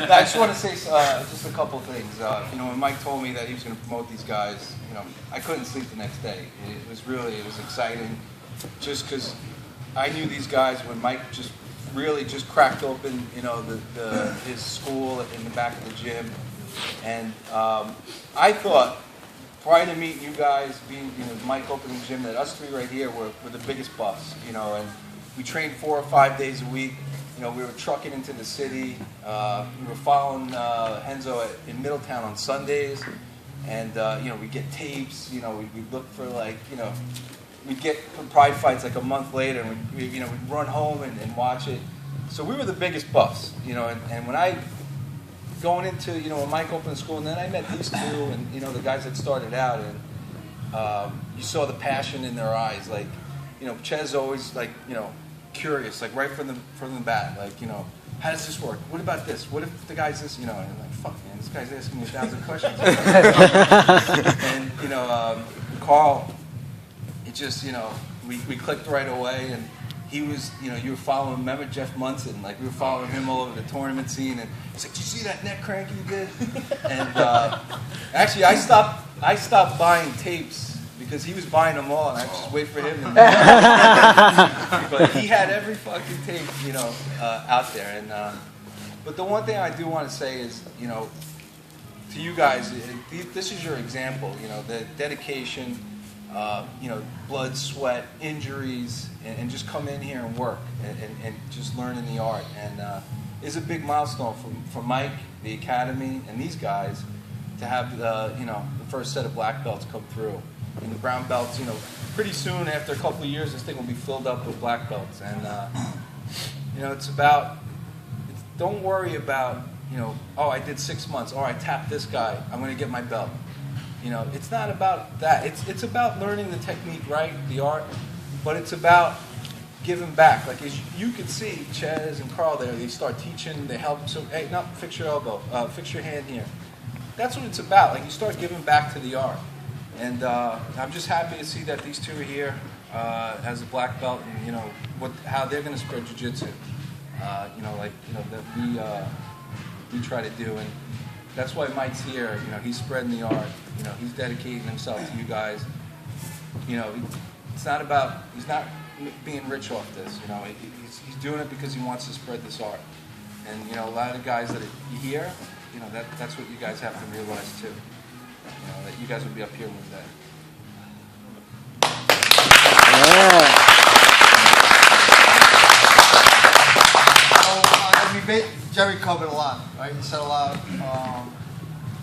I just want to say just a couple things. When Mike told me that he was going to promote these guys, I couldn't sleep the next day. It was exciting, just because I knew these guys when Mike really cracked open, his school in the back of the gym, and I thought, prior to meeting you guys, being Mike opening the gym, that us three right here were the biggest buffs, and we trained 4 or 5 days a week. We were trucking into the city. We were following Henzo in Middletown on Sundays, and we'd get tapes. We'd look for we'd get pride fights like a month later, and we'd run home and watch it. So we were the biggest buffs, and when I going into when Mike opened the school, and then I met these two, and the guys that started out, and you saw the passion in their eyes. Chez always curious, right from the bat, how does this work? What about this? What if the guy's this? And I'm like, fuck, man, this guy's asking me 1,000 questions. And Carl, it just we clicked right away, and he was you were following. Remember Jeff Munson? We were following him all over the tournament scene, and he's like, "Did you see that neck crank he did?" And actually, I stopped buying tapes, because he was buying them all, and I just wait for him to but he had every fucking tape, out there. And but the one thing I do want to say is, to you guys, this is your example. The dedication, blood, sweat, injuries, and just come in here and work and just learning the art. And is a big milestone for Mike, the academy, and these guys to have the first set of black belts come through. And the brown belts, pretty soon after a couple of years, this thing will be filled up with black belts. And, don't worry about, oh, I did 6 months. Oh, I tapped this guy. I'm going to get my belt. It's not about that. It's about learning the technique, right, the art, but it's about giving back. As you can see, Chez and Carl there, they start teaching, they help. So, hey, no, fix your elbow, fix your hand here. That's what it's about. You start giving back to the art. And I'm just happy to see that these two are here as a black belt, and how they're going to spread jiu-jitsu. That we try to do, and that's why Mike's here. He's spreading the art. He's dedicating himself to you guys. It's not about, he's not being rich off this. He's doing it because he wants to spread this art. And a lot of the guys that are here, that's what you guys have to realize too. That you guys will be up here one day. Jerry covered a lot, right? He said a lot.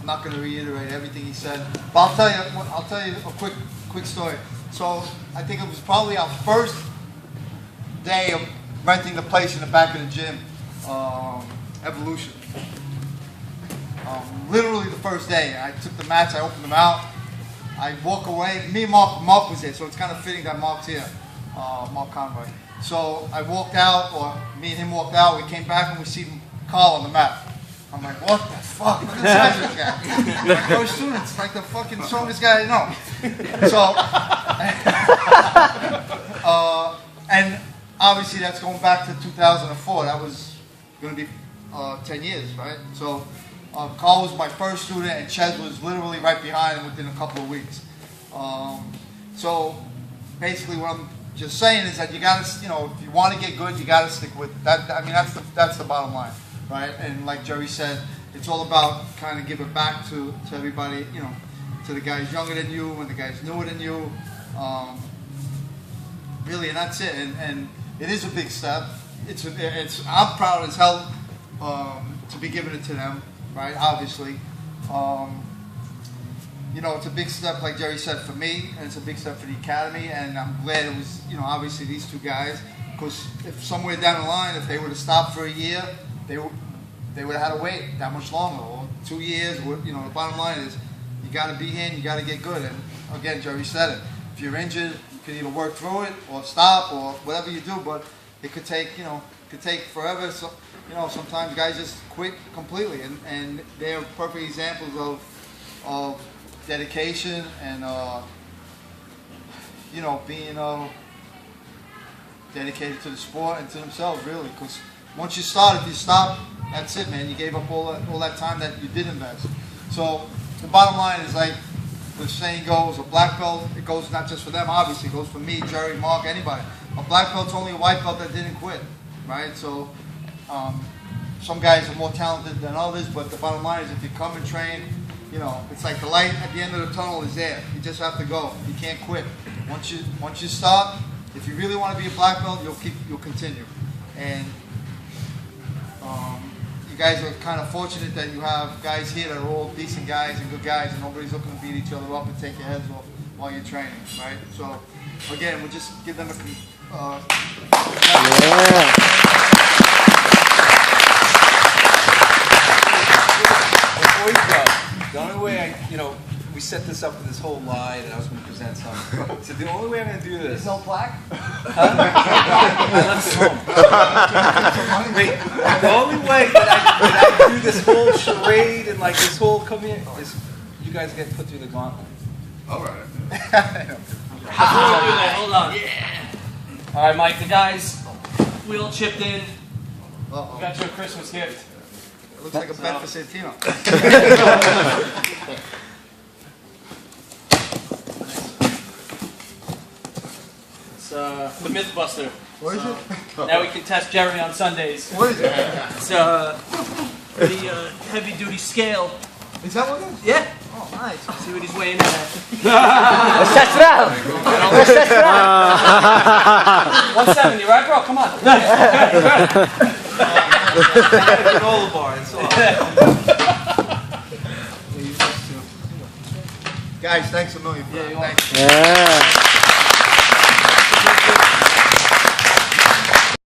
I'm not going to reiterate everything he said, but I'll tell you a quick story. So I think it was probably our first day of renting the place in the back of the gym, Evolution. Literally the first day, I took the mats, I opened them out, I walk away. Me and Mark was there, so it's kind of fitting that Mark's here, Mark Conroy. So I walked out, or me and him walked out. We came back and we see Carl on the mat. I'm like, what the fuck? Look at the size of this guy. My first student's like the fucking strongest guy I know. So, and obviously that's going back to 2004. That was going to be 10 years, right? So. Carl was my first student, and Chez was literally right behind him within a couple of weeks. So basically, what I'm just saying is that you got to, if you want to get good, you got to stick with that. I mean, that's the bottom line, right? And like Jerry said, it's all about kind of giving back to everybody, to the guys younger than you and the guys newer than you. Really, and that's it. And it is a big step. I'm proud as hell to be giving it to them. Right, obviously, it's a big step, like Jerry said, for me, and it's a big step for the academy, and I'm glad it was, obviously these two guys, because if somewhere down the line, if they would have stopped for a year, they would have had to wait that much longer, or 2 years. The bottom line is, you got to be here and you got to get good, and again, Jerry said it. If you're injured, you can either work through it or stop or whatever you do, but it could take, forever. So, sometimes guys just quit completely, and they're perfect examples of dedication and being dedicated to the sport and to themselves, really. Because once you start, if you stop, That's it, man. You gave up all that time that you did invest. So the bottom line is, like the saying goes, a black belt, it goes not just for them, obviously, it goes for me, Jerry, Mark, anybody. A black belt's only a white belt that didn't quit, right? So some guys are more talented than others, but the bottom line is if you come and train, you know, it's like the light at the end of the tunnel is there. You just have to go. You can't quit. Once you start, if you really want to be a black belt, you'll continue. And you guys are kind of fortunate that you have guys here that are all decent guys and good guys, and nobody's looking to beat each other up and take your heads off while you're training, right? So again, we'll just give them a Before you go, the only way we set this up with this whole line, and I was going to present something. So the only way I'm going to do this. There's no plaque? Huh? I left it home. Wait, the only way that I do this whole charade and like this whole come here is you guys get put through the gauntlet. All right. Hold on. Yeah. All right, Mike. The guys, we all chipped in. Uh-oh. Got you a Christmas gift. It looks like a bet for Santino. It's the Mythbuster. What is it? Now we can test Jerry on Sundays. What is it? It's pretty heavy-duty scale. Is that what it is? Yeah. Oh, nice. See what he's weighing in at. Let's test it out. Let's test it out. 170, right, bro? Come on. Granola bar, that's all. Guys, thanks a million. Yeah, you want- Thanks. Yeah.